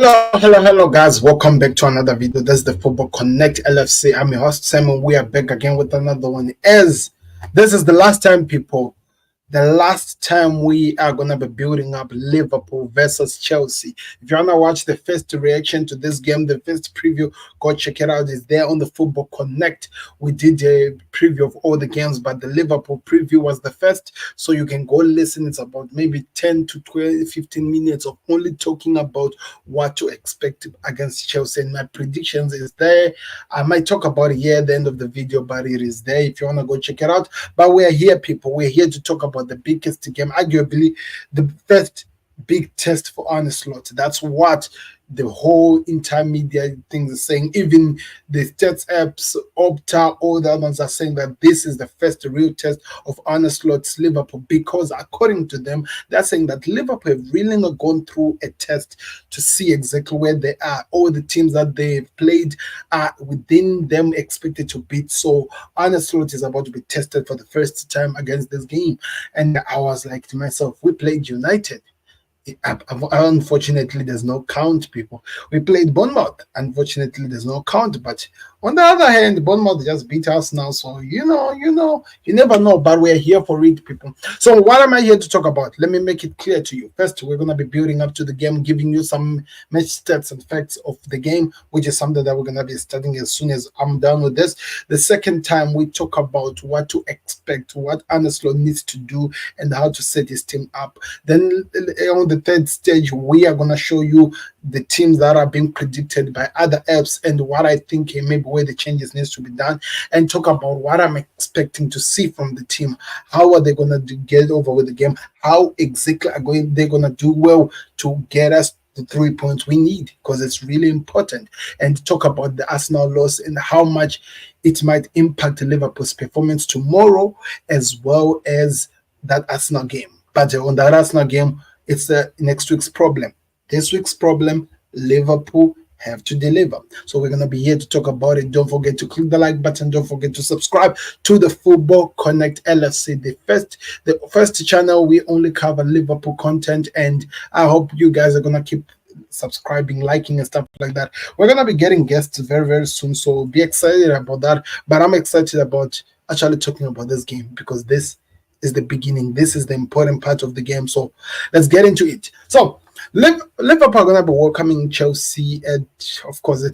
Hello, guys. Welcome back to another video. That's the Football Connect LFC. I'm your host, Simon. We are back again with another one. As this is the last time, people, the last time we are going to be building up Liverpool versus Chelsea. If you want to watch the first reaction to this game, the first preview, go check it out. It's there on the Football Connect. We did a preview of all the games, but the Liverpool preview was the first. So you can go listen. It's about maybe 10 to 12, 15 minutes of only talking about what to expect against Chelsea. And my predictions is there. I might talk about it here at the end of the video, but it is there if you want to go check it out. But we're here, people. We're here to talk about the biggest game, arguably the first big test for Arne Slot. That's what the whole intermediate things are saying. Even the stats apps, Opta, all the others are saying that this is the first real test of Arne Slot's Liverpool, because according to them, they're saying that Liverpool have really not gone through a test to see exactly where they are. All the teams that they've played are within them expected to beat. So Arne Slot is about to be tested for the first time against this game. And I was like to myself, we played United. Unfortunately, there's no count, people. We played Bournemouth. Unfortunately, there's no count. But on the other hand, Bournemouth just beat us now. So, you never know. But we're here for it, people. So what am I here to talk about? Let me make it clear to you. First, we're going to be building up to the game, giving you some match stats and facts of the game, which is something that we're going to be studying as soon as I'm done with this. The second time, we talk about what to expect, what Arne Slot needs to do, and how to set his team up. Then on the third stage, we are going to show you the teams that are being predicted by other apps and what I think maybe where the changes needs to be done, and talk about what I'm expecting to see from the team. How are they going to get over with the game? How exactly they're going to do well to get us the 3 points we need, because it's really important, and talk about the Arsenal loss and how much it might impact Liverpool's performance tomorrow, as well as that Arsenal game. But on that Arsenal game, it's next week's problem. This week's problem, Liverpool have to deliver. So we're going to be here to talk about it. Don't forget to click the like button. Don't forget to subscribe to the Football Connect LFC, the first channel. We only cover Liverpool content, and I hope you guys are going to keep subscribing, liking, and stuff like that. We're going to be getting guests very, very soon, so be excited about that. But I'm excited about actually talking about this game, because this is the beginning. This is the important part of the game. So let's get into it. So Liverpool are going to be welcoming Chelsea at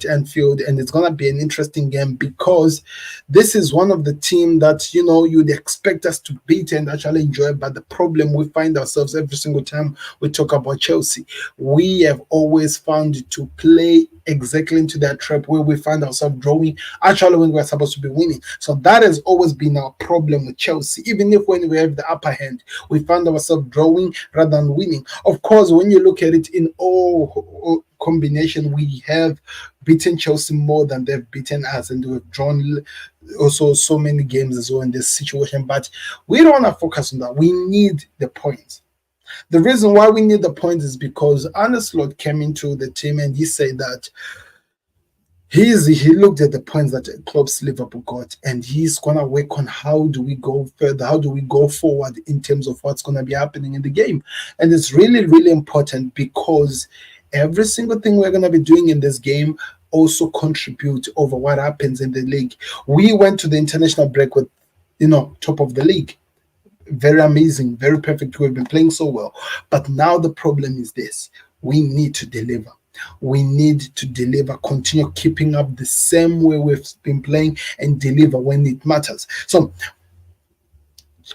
Anfield, and it's going to be an interesting game, because this is one of the teams that you'd expect us to beat and actually enjoy. But the problem we find ourselves every single time we talk about Chelsea, we have always found to play exactly into that trap where we find ourselves drawing actually when we're supposed to be winning. So that has always been our problem with Chelsea. Even if when we have the upper hand, we find ourselves drawing rather than winning. Of course, when you look at it in all combination, we have beaten Chelsea more than they've beaten us, and we've drawn also so many games as well in this situation. But we don't want to focus on that. We need the points. The reason why we need the points is because Arne Slot came into the team and he said that he looked at the points that Klopp's Liverpool got, and he's going to work on how do we go further, how do we go forward in terms of what's going to be happening in the game. And it's really, really important, because every single thing we're going to be doing in this game also contribute over what happens in the league. We went to the international break with, top of the league. Very amazing, very perfect. We've been playing so well. But now the problem is this. We need to deliver. We need to deliver, continue keeping up the same way we've been playing, and deliver when it matters. So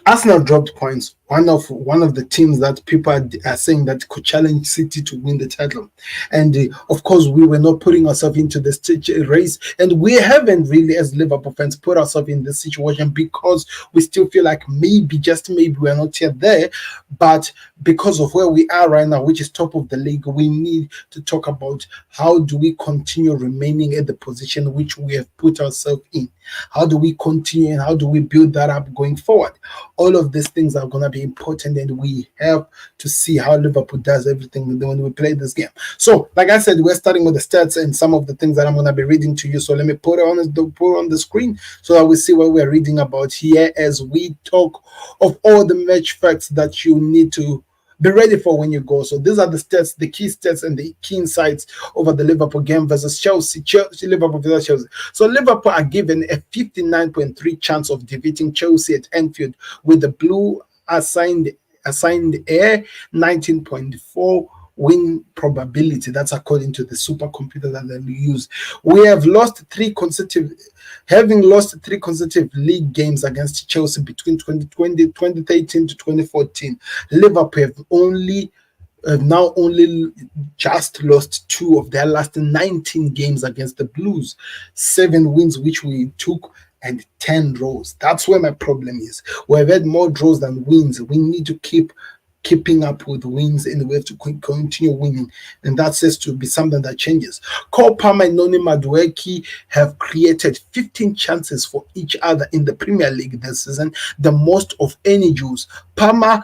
Arsenal dropped points. One of the teams that people are saying that could challenge City to win the title, and of course we were not putting ourselves into the race, and we haven't really, as Liverpool fans, put ourselves in this situation, because we still feel like maybe, just maybe, we're not yet there. But because of where we are right now, which is top of the league, we need to talk about how do we continue remaining at the position which we have put ourselves in. How do we continue, and how do we build that up going forward? All of these things are going to be important, and we have to see how Liverpool does everything when we play this game. So, like I said, we're starting with the stats and some of the things that I'm going to be reading to you. So let me put it on the screen so that we see what we're reading about here as we talk of all the match facts that you need to be ready for when you go. So these are the stats, the key stats and the key insights over the Liverpool game versus Chelsea. Liverpool versus Chelsea. So Liverpool are given a 59.3 chance of defeating Chelsea at Anfield, with the Blue assigned a 19.4 win probability. That's according to the supercomputer that they use. We have having lost three consecutive league games against Chelsea between 2013 to 2014. Liverpool have now only just lost two of their last 19 games against the Blues, 7 wins which we took and 10 draws. That's where my problem is. We've had more draws than wins. We need to keeping up with wins, and we have to continue winning, and that says to be something that changes. Cole Palmer and Noni Madueke have created 15 chances for each other in the Premier League this season, the most of any Jews. Palmer's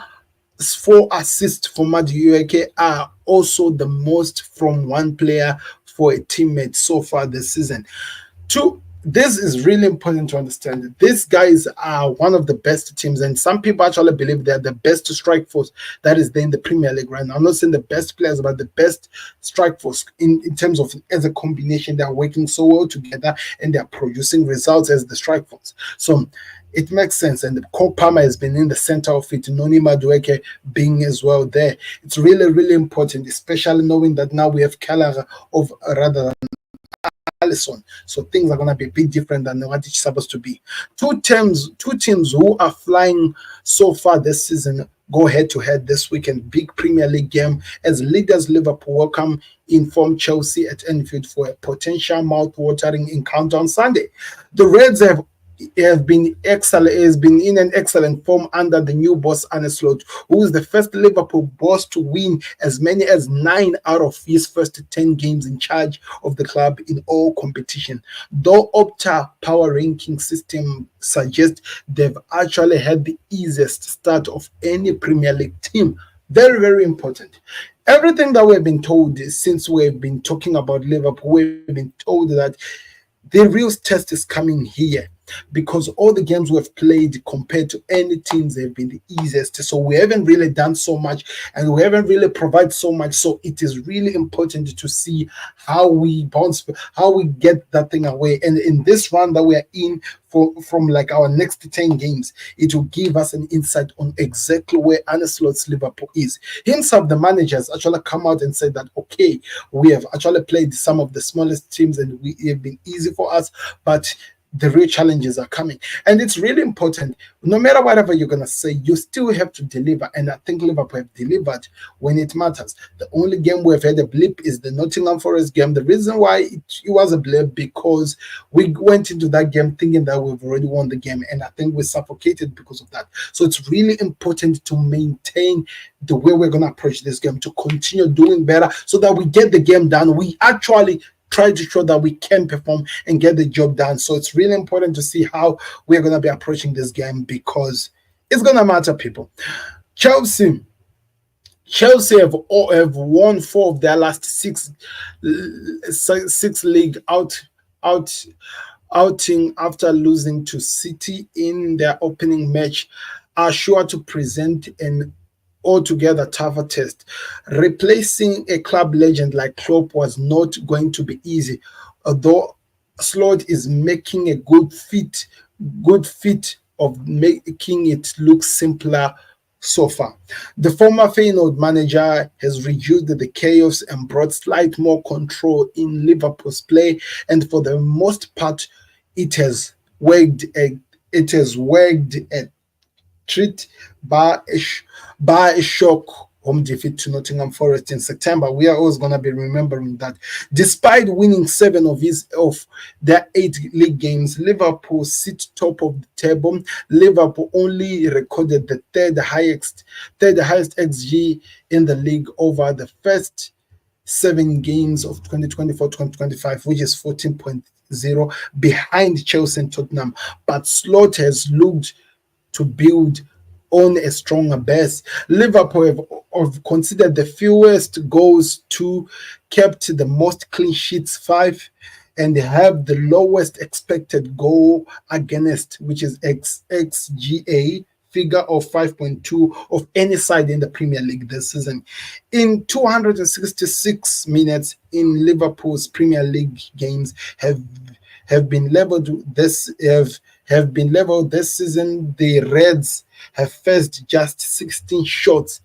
4 assists for Madueke are also the most from one player for a teammate so far this season. This is really important to understand. These guys are one of the best teams, and some people actually believe they're the best strike force that is there in the Premier League right now. I'm not saying the best players, but the best strike force in terms of as a combination. They're working so well together and they're producing results as the strike force. So it makes sense, and Cole Palmer has been in the center of it, Noni Madueke being as well there. It's really, really important, especially knowing that now we have Keller of rather than Allison. So things are going to be a bit different than what it's supposed to be. Two teams who are flying so far this season go head to head this weekend. Big Premier League game as leaders Liverpool welcome informed Chelsea at Anfield for a potential mouth-watering encounter on Sunday. The Reds have been excellent. Has been in an excellent form under the new boss Arne Slot, who is the first Liverpool boss to win as many as 9 out of his first 10 games in charge of the club in all competition. Though Opta power ranking system suggests they've actually had the easiest start of any Premier League team. Very, very important. Everything that we've been told since we've been talking about Liverpool, we've been told that the real test is coming here, because all the games we've played compared to any teams have been the easiest. So we haven't really done so much and we haven't really provided so much. So it is really important to see how we bounce, how we get that thing away. And in this run that we are in from like our next 10 games, it will give us an insight on exactly where Arne Slot's Liverpool is. Himself, the manager, has actually come out and said that, okay, we have actually played some of the smallest teams and we have been easy for us, but the real challenges are coming. And it's really important. No matter whatever you're going to say, you still have to deliver. And I think Liverpool have delivered when it matters. The only game we've had a blip is the Nottingham Forest game. The reason why it was a blip, because we went into that game thinking that we've already won the game. And I think we suffocated because of that. So it's really important to maintain the way we're going to approach this game, to continue doing better so that we get the game done. We actually try to show that we can perform and get the job done. So it's really important to see how we're going to be approaching this game, because it's going to matter, people. Chelsea have won 4 of their last 6 league outing after losing to City in their opening match, are sure to present an altogether tougher test. Replacing a club legend like Klopp was not going to be easy, although Slot is making a good fit of making it look simpler so far. The former Feyenoord manager has reduced the chaos and brought slight more control in Liverpool's play, and for the most part, it has worked a treat by a shock home defeat to Nottingham Forest in September. We are always going to be remembering that. Despite winning 7 of their 8 league games, Liverpool sit top of the table. Liverpool only recorded the third highest XG in the league over the first 7 games of 2024-2025, which is 14.0, behind Chelsea and Tottenham. But Slot has looked to build on a stronger base. Liverpool have considered the fewest goals to, kept the most clean sheets 5, and have the lowest expected goal against, which is XGA figure of 5.2 of any side in the Premier League this season. In 266 minutes in Liverpool's Premier League games have been leveled have been leveled this season. The Reds have faced just 16 shots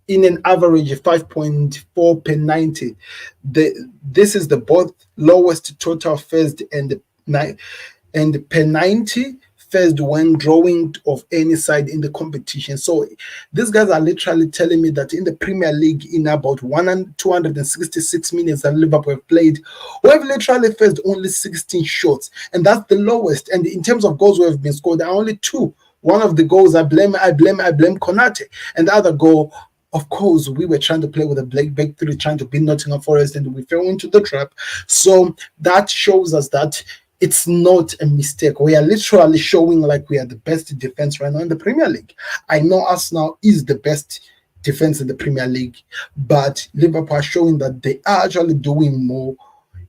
in an average of 5.4 per 90. This is the both lowest total faced and per 90 first when drawing of any side in the competition. So these guys are literally telling me that in the Premier League, in about 266 minutes that Liverpool have played, we have literally faced only 16 shots, and that's the lowest. And in terms of goals we have been scored, there are only two. One of the goals I blame Konate, and the other goal, of course, we were trying to play with a back three, trying to beat Nottingham Forest, and we fell into the trap. So that shows us that it's not a mistake. We are literally showing like we are the best defense right now in the Premier League. I know Arsenal is the best defense in the Premier League, but Liverpool are showing that they are actually doing more,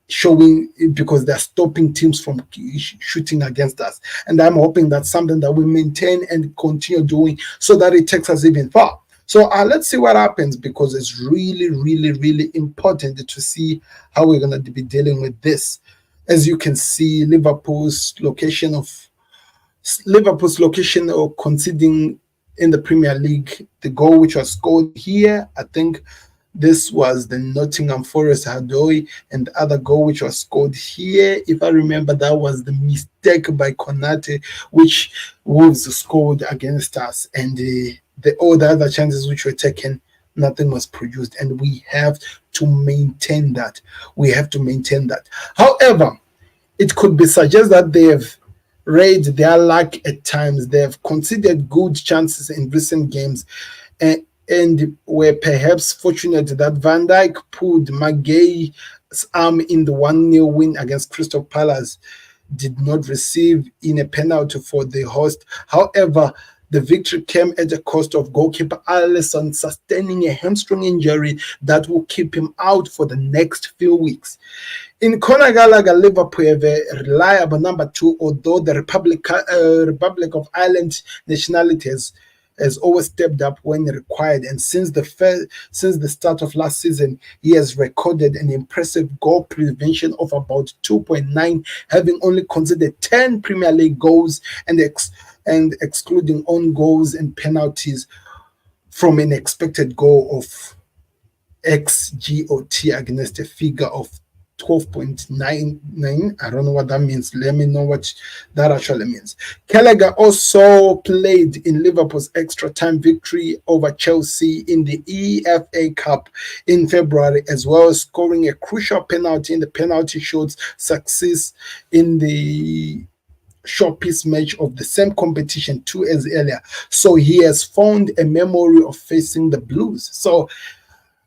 showing because they're stopping teams from shooting against us. And I'm hoping that's something that we maintain and continue doing so that it takes us even far. So let's see what happens, because it's really, really, really important to see how we're going to be dealing with this. As you can see, Liverpool's location or conceding in the Premier League, the goal which was scored here, I think this was the Nottingham Forest Hadoi, and the other goal which was scored here, if I remember, that was the mistake by Konate, which Wolves scored against us, and all the other chances which were taken, nothing was produced, and we have to maintain that. However, it could be suggested that they have raised their luck at times. They have conceded good chances in recent games, and were perhaps fortunate that Van Dijk pulled McGay's arm in the 1-0 win against Crystal Palace, did not receive in a penalty for the host. However, the victory came at the cost of goalkeeper Alisson sustaining a hamstring injury that will keep him out for the next few weeks. In Conor Gallagher, Liverpool have a reliable number 2, although the Republic of Ireland nationality has always stepped up when required. And since the start of last season, he has recorded an impressive goal prevention of about 2.9, having only conceded 10 Premier League goals and excluding own goals and penalties from an expected goal of XGOT against a figure of 12.99. I don't know what that means. Let me know what that actually means. Gallagher also played in Liverpool's extra time victory over Chelsea in the EFA Cup in February, as well as scoring a crucial penalty in the penalty shoot's success in the showpiece match of the same competition 2 years earlier. So he has found a memory of facing the Blues. So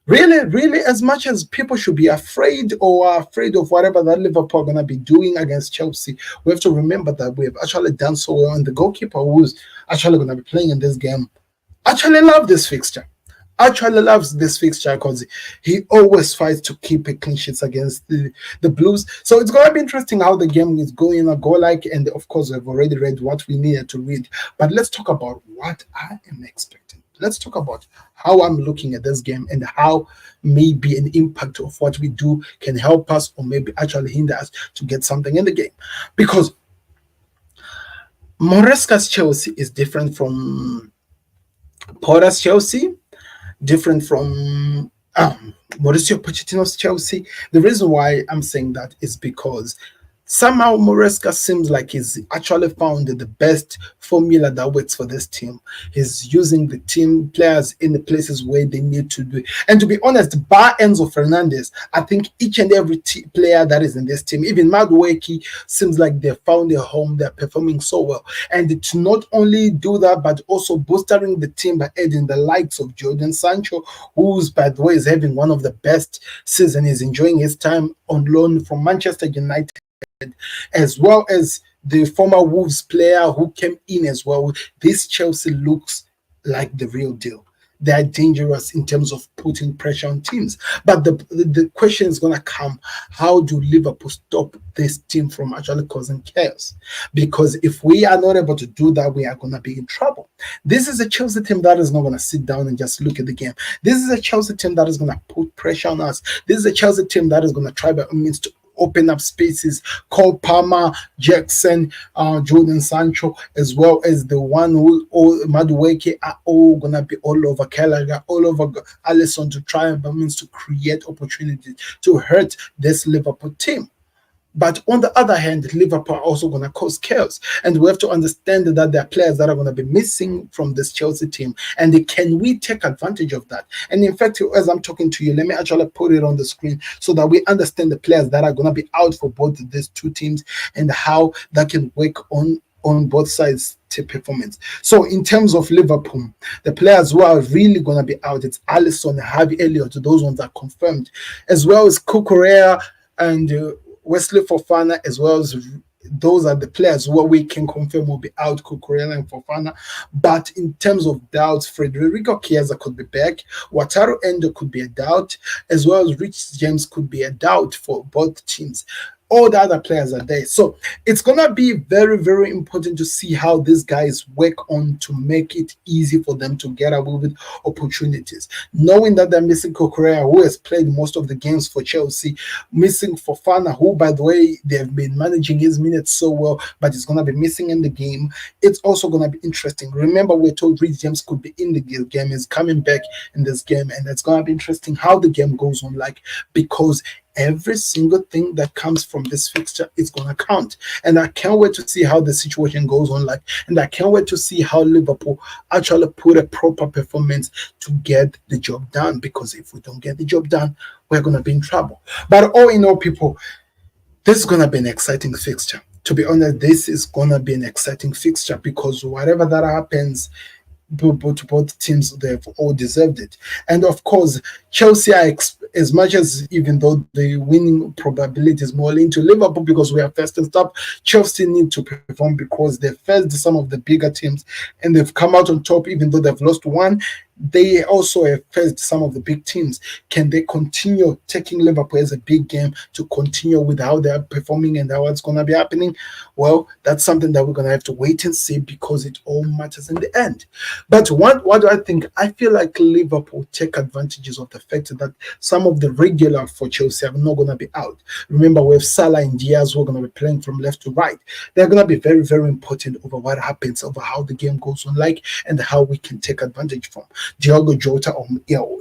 really, as much as people should be afraid or are afraid of whatever that Liverpool are going to be doing against Chelsea, we have to remember that we have actually done so well, and the goalkeeper who's actually going to be playing in this game actually loves this fixture. Because he always fights to keep a clean sheets against the Blues. So it's going to be interesting how the game is going to go like, and of course we've already read what we needed to read. But let's talk about what I am expecting. Let's talk about how I'm looking at this game and how maybe an impact of what we do can help us or maybe actually hinder us to get something in the game. Because Maresca's Chelsea is different from Potter's Chelsea, different from Mauricio Pochettino's Chelsea. The reason why I'm saying that is because somehow Maresca seems like he's actually found the best formula that works for this team. He's using the team players in the places where they need to do. And to be honest, bar Enzo Fernandez, I think each and every player that is in this team, even Madueke, seems like they found a home. They're performing so well. And to not only do that, but also bolstering the team by adding the likes of Jadon Sancho, who's, by the way, is having one of the best seasons. He's enjoying his time on loan from Manchester United, as well as the former Wolves player who came in as well. This Chelsea looks like the real deal. they are dangerous in terms of putting pressure on teams. But the question is going to come: how do Liverpool stop this team from actually causing chaos? Because if we are not able to do that, we are going to be in trouble. This is a Chelsea team that is not going to sit down and just look at the game. This is a Chelsea team that is going to put pressure on us. This is a Chelsea team that is going to try by all means to open up spaces. Cole Palmer, Jackson, Jordan Sancho, as well as the one who all Madueke are all gonna be all over Gallagher, all over Allison to try and by means to create opportunities to hurt this Liverpool team. But on the other hand, Liverpool are also going to cause chaos. And we have to understand that there are players that are going to be missing from this Chelsea team. And can we take advantage of that? And in fact, as I'm talking to you, let me actually put it on the screen so that we understand the players that are going to be out for both these two teams and how that can work on both sides to performance. So in terms of Liverpool, the players who are really going to be out, it's Alisson, Harvey Elliott, those ones are confirmed, as well as Cucurella and Wesley Fofana, as well as those are the players who we can confirm will be out, Cucurella and Fofana. But in terms of doubts, Federico Chiesa could be back, Wataru Endo could be a doubt, as well as Rich James could be a doubt for both teams. All the other players are there. So it's going to be very, very important to see how these guys work on to make it easy for them to get away with opportunities. Knowing that they're missing Cucurella, who has played most of the games for Chelsea, missing Fofana, who, by the way, they've been managing his minutes so well, but he's going to be missing in the game. It's also going to be interesting. Remember, we're told Reece James could be in the game. He's coming back in this game, and it's going to be interesting how the game goes on, because every single thing that comes from this fixture is going to count. And I can't wait to see how the situation goes on, and I can't wait to see how Liverpool actually put a proper performance to get the job done, because if we don't get the job done, we're going to be in trouble. But all in all, people, this is going to be an exciting fixture. To be honest, this is going to be an exciting fixture, because whatever that happens, both teams, they've all deserved it. And of course, Chelsea are as much as, even though the winning probability is more linked to Liverpool because we are first and top, Chelsea need to perform because they faced some of the bigger teams and they've come out on top. Even though they've lost one, they also have faced some of the big teams. Can they continue taking Liverpool as a big game to continue with how they're performing and how it's going to be happening? Well, that's something that we're going to have to wait and see, because it all matters in the end. But what do I think? I feel like Liverpool take advantages of the fact that some of the regular for Chelsea are not going to be out. Remember, we have Salah and Diaz who are going to be playing from left to right. They're going to be very, very important over what happens, over how the game goes on, and how we can take advantage from. Diogo Jota or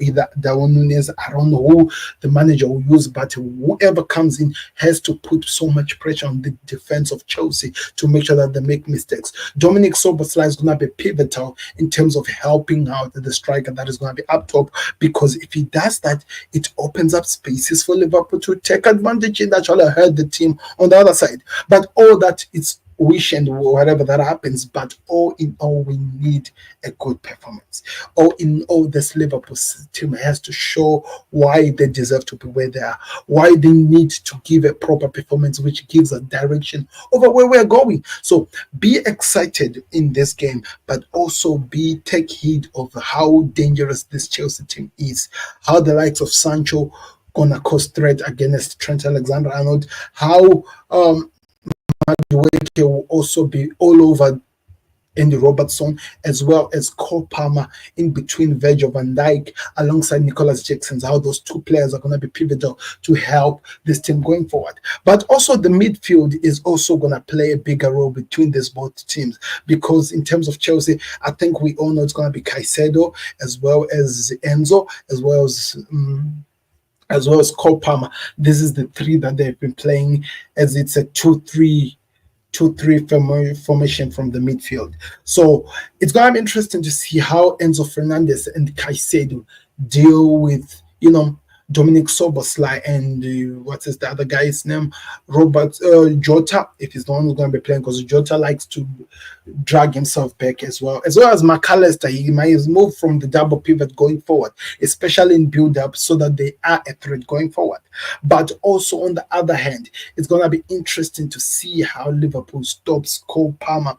either Darwin Núñez, I don't know who the manager will use, but whoever comes in has to put so much pressure on the defense of Chelsea to make sure that they make mistakes. Dominic Szoboszlai is going to be pivotal in terms of helping out the striker that is going to be up top, because if he does that, it opens up spaces for Liverpool to take advantage and actually hurt the team on the other side. But all that, it's wish and whatever that happens, but all in all, we need a good performance. All in all, this Liverpool team has to show why they deserve to be where they are, why they need to give a proper performance which gives a direction over where we're going. So be excited in this game, but also take heed of how dangerous this Chelsea team is, how the likes of Sancho gonna cause threat against Trent Alexander-Arnold, how Madueke will also be all over Andy Robertson, as well as Cole Palmer in between Virgil van Dijk alongside Nicholas Jackson. How those two players are going to be pivotal to help this team going forward. But also the midfield is also going to play a bigger role between these both teams, because in terms of Chelsea, I think we all know it's going to be Caicedo, as well as Enzo, as well as Cole Palmer. This is the three that they've been playing, as it's a 2-3 formation from the midfield. So it's going to be interesting to see how Enzo Fernandez and Caicedo deal with, Dominic Szoboszlai and what is the other guy's name? Robert Jota, if he's the one who's going to be playing, because Jota likes to drag himself back as well as McAllister. He might move from the double pivot going forward, especially in build-up, so that they are a threat going forward. But also on the other hand, it's going to be interesting to see how Liverpool stops Cole Palmer,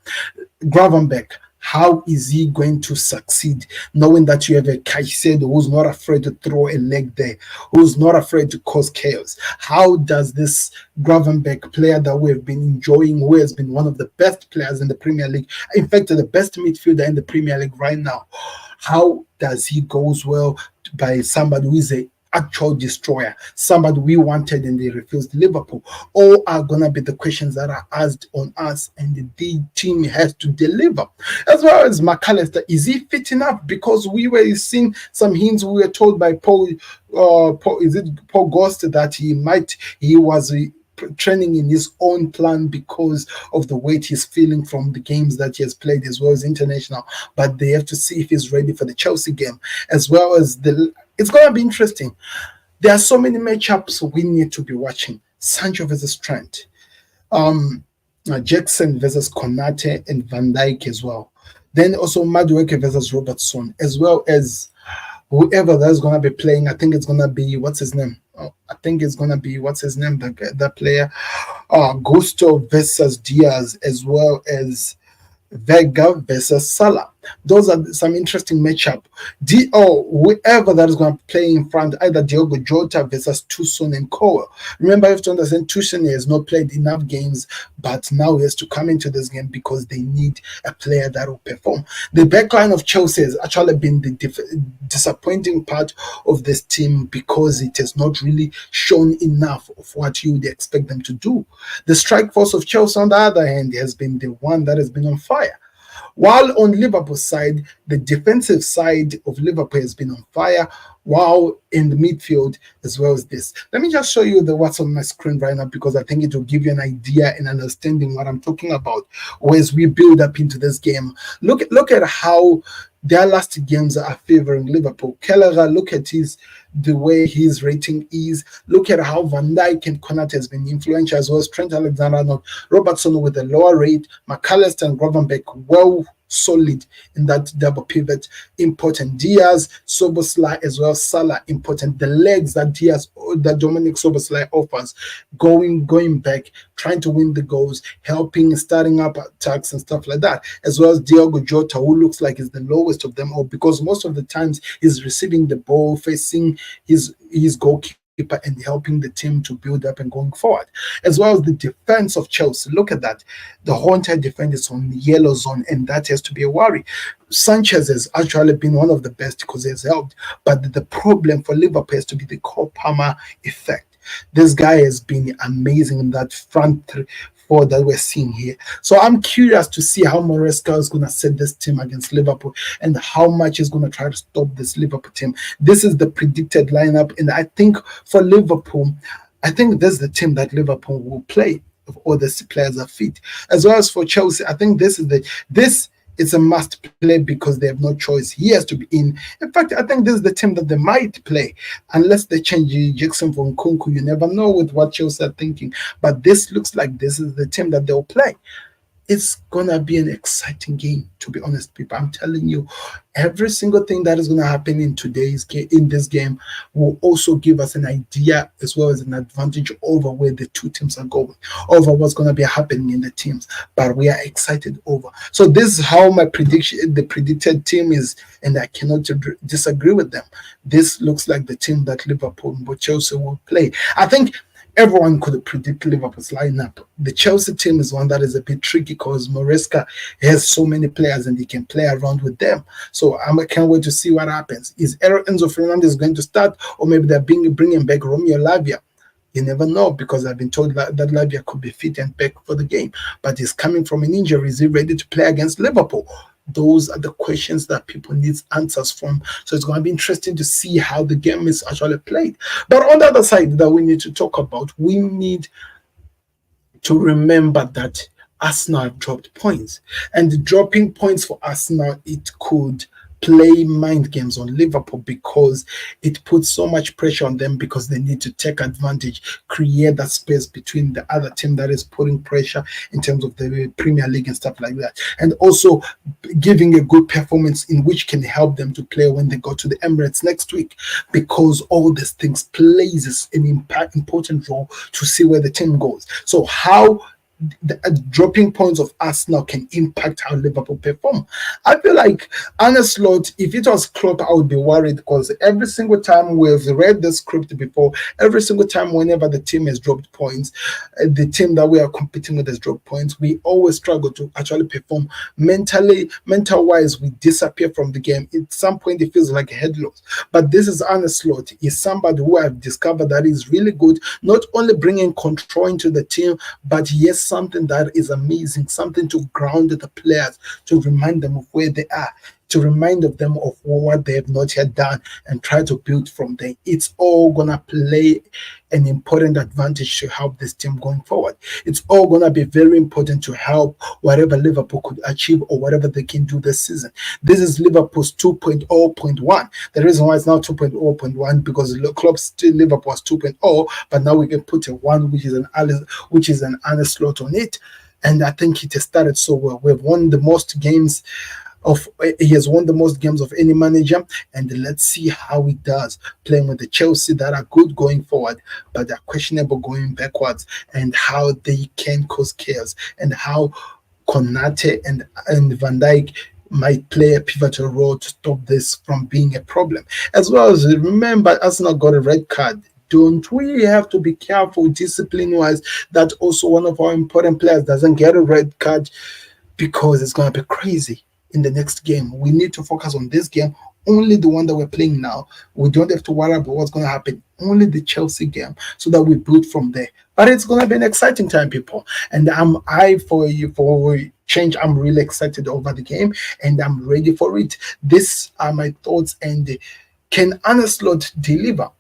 Gravenberch, How is he going to succeed knowing that you have a Caicedo who's not afraid to throw a leg there, who's not afraid to cause chaos? How does this Gravenberch player that we have been enjoying, who has been one of the best players in the Premier League, in fact, the best midfielder in the Premier League right now, how does he goes well by somebody who is a actual destroyer, somebody we wanted and they refused Liverpool? All are gonna be the questions that are asked on us, and the team has to deliver. As well as McAllister, is he fit enough? Because we were seeing some hints. We were told by Paul Ghost that he was training in his own plan because of the weight he's feeling from the games that he has played as well as international. But they have to see if he's ready for the Chelsea game, as well as it's going to be interesting. There are so many matchups we need to be watching. Sancho versus Trent, Jackson versus Konate and Van Dijk as well. Then also Madueke versus Robertson, as well as whoever that's going to be playing. I think it's going to be, what's his name? I think it's going to be, what's his name? The player. Gusto versus Diaz, as well as Vega versus Salah. Those are some interesting matchup. Whoever that is going to play in front, either Diogo Jota versus Tucson and Cole. Remember, you have to understand, Tucson has not played enough games, but now he has to come into this game because they need a player that will perform. The backline of Chelsea has actually been the disappointing part of this team because it has not really shown enough of what you would expect them to do. The strike force of Chelsea, on the other hand, has been the one that has been on fire. While on Liverpool's side, the defensive side of Liverpool has been on fire, while in the midfield as well as this. Let me just show you what's on my screen right now, because I think it will give you an idea and understanding what I'm talking about as we build up into this game. Look at how their last games are favoring Liverpool. Kelleher, look at the way his rating is. Look at how Van Dijk and Konate has been influential, as well as Trent Alexander-Arnold, Robertson with a lower rate, McAllister and Gravenberch well solid in that double pivot, important. Diaz, Szoboszlai, as well as Salah, important. The legs that Dominic Szoboszlai offers, going back, trying to win the goals, helping, starting up attacks and stuff like that, as well as Diogo Jota, who looks like is the lowest of them all, because most of the times he's receiving the ball, facing his goalkeeper and helping the team to build up and going forward, as well as the defense of Chelsea. Look at that. The whole entire defense is on the yellow zone, and that has to be a worry. Sanchez has actually been one of the best because he has helped, but the problem for Liverpool has to be the Cole Palmer effect. This guy has been amazing in that front four that we're seeing here. So I'm curious to see how Maresca is going to set this team against Liverpool and how much he's going to try to stop this Liverpool team. This is the predicted lineup, and I think for Liverpool, I think this is the team that Liverpool will play if all the players are fit. As well as for Chelsea, I think this is a must play because they have no choice. He has to be in. In fact, I think this is the team that they might play unless they change Jackson from Nkunku. You never know with what Chelsea are thinking. But this looks like this is the team that they'll play. It's going to be an exciting game, to be honest, people. I'm telling you, every single thing that is going to happen in this game will also give us an idea as well as an advantage over where the two teams are going, over what's going to be happening in the teams. But we are excited over. So this is how the predicted team is, and I cannot disagree with them. This looks like the team that Liverpool and Chelsea will play. I think everyone could predict Liverpool's lineup. The Chelsea team is one that is a bit tricky because Maresca has so many players and he can play around with them. So I can't wait to see what happens. Is Enzo Fernandez going to start, or maybe they're bringing back Romeo Lavia? You never know, because I've been told that Lavia could be fit and back for the game, but he's coming from an injury. Is he ready to play against Liverpool? Those are the questions that people need answers from. So it's going to be interesting to see how the game is actually played. But on the other side that we need to talk about, we need to remember that Arsenal have dropped points. And dropping points for Arsenal, it could play mind games on Liverpool because it puts so much pressure on them, because they need to take advantage, create that space between the other team that is putting pressure in terms of the Premier League and stuff like that, and also giving a good performance in which can help them to play when they go to the Emirates next week, because all these things plays an important role to see where the team goes. So how dropping points of Arsenal can impact how Liverpool perform. I feel like Arne Slot, if it was Klopp, I would be worried because every single time we've read the script before, every single time whenever the team has dropped points, the team that we are competing with has dropped points, we always struggle to actually perform mental-wise. We disappear from the game. At some point, it feels like a head loss. But this is Arne Slot. He's somebody who I've discovered that is really good, not only bringing control into the team, but yes, something that is amazing, something to ground the players, to remind them of where they are, to remind them of what they have not yet done, and try to build from there. It's all gonna play an important advantage to help this team going forward. It's all gonna be very important to help whatever Liverpool could achieve or whatever they can do this season. This is Liverpool's 2.0.1. The reason why it's now 2.0.1 because Klopp still Liverpool was 2.0, but now we can put a 1, which is an Arne Slot on it. And I think it has started so well. We've won the most games he has won the most games of any manager, and let's see how he does playing with the Chelsea that are good going forward but are questionable going backwards, and how they can cause chaos, and how Konate and Van Dijk might play a pivotal role to stop this from being a problem. As well as remember, Arsenal got a red card. Don't we have to be careful discipline-wise that also one of our important players doesn't get a red card, because it's going to be crazy in the next game. We need to focus on this game, only the one that we're playing now. We don't have to worry about what's going to happen, only the Chelsea game, so that we build from there. But it's going to be an exciting time, people. And for change, I'm really excited over the game, and I'm ready for it. These are my thoughts, and can Arne Slot deliver?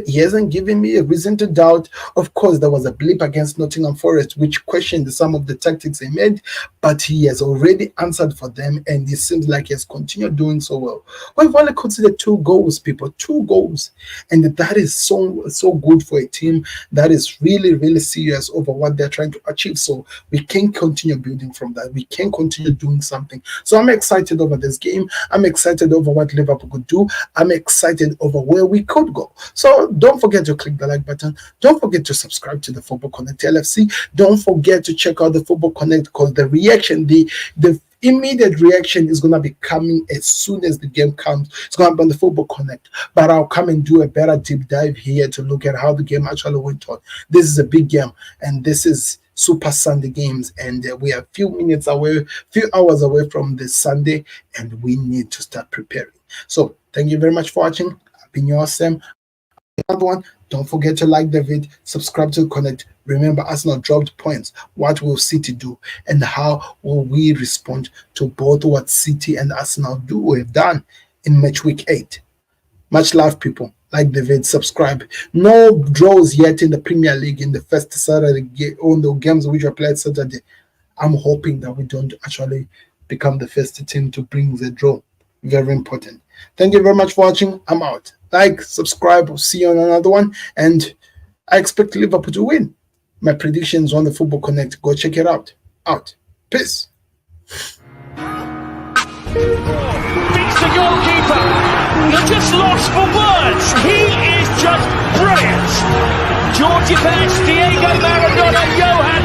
He hasn't given me a reason to doubt. Of course, there was a blip against Nottingham Forest, which questioned some of the tactics he made, but he has already answered for them, and it seems like he has continued doing so well. We've only considered 2 goals, people, 2 goals, and that is so good for a team that is really, really serious over what they're trying to achieve. So we can continue building from that. We can continue doing something. So I'm excited over this game. I'm excited over what Liverpool could do. I'm excited over where we could go. So don't forget to click the like button. Don't forget to subscribe to the Football Connect LFC. Don't forget to check out the Football Connect, because the reaction, the immediate reaction is going to be coming as soon as the game comes. It's going to be on the Football Connect, but I'll come and do a better deep dive here to look at how the game actually went on. This is a big game, and this is Super Sunday games, and we are few hours away from the Sunday, and we need to start preparing. So thank you very much for watching. Been awesome. Another one, don't forget to like the vid, subscribe to Connect. Remember, Arsenal dropped points. What will City do, and how will we respond to both what City and Arsenal have done in match week 8? Much love, people. Like the vid, subscribe. No draws yet in the Premier League in the first Saturday on the games which are played Saturday. I'm hoping that we don't actually become the first team to bring the draw. Very important. Thank you very much for watching. I'm out. Like, subscribe. We'll see you on another one. And I expect Liverpool to win. My predictions on the Football Connect. Go check it out. Out. Peace. Beats the goalkeeper. They're just lost for words. He is just brilliant. Georgie Best, Diego Maradona, Johan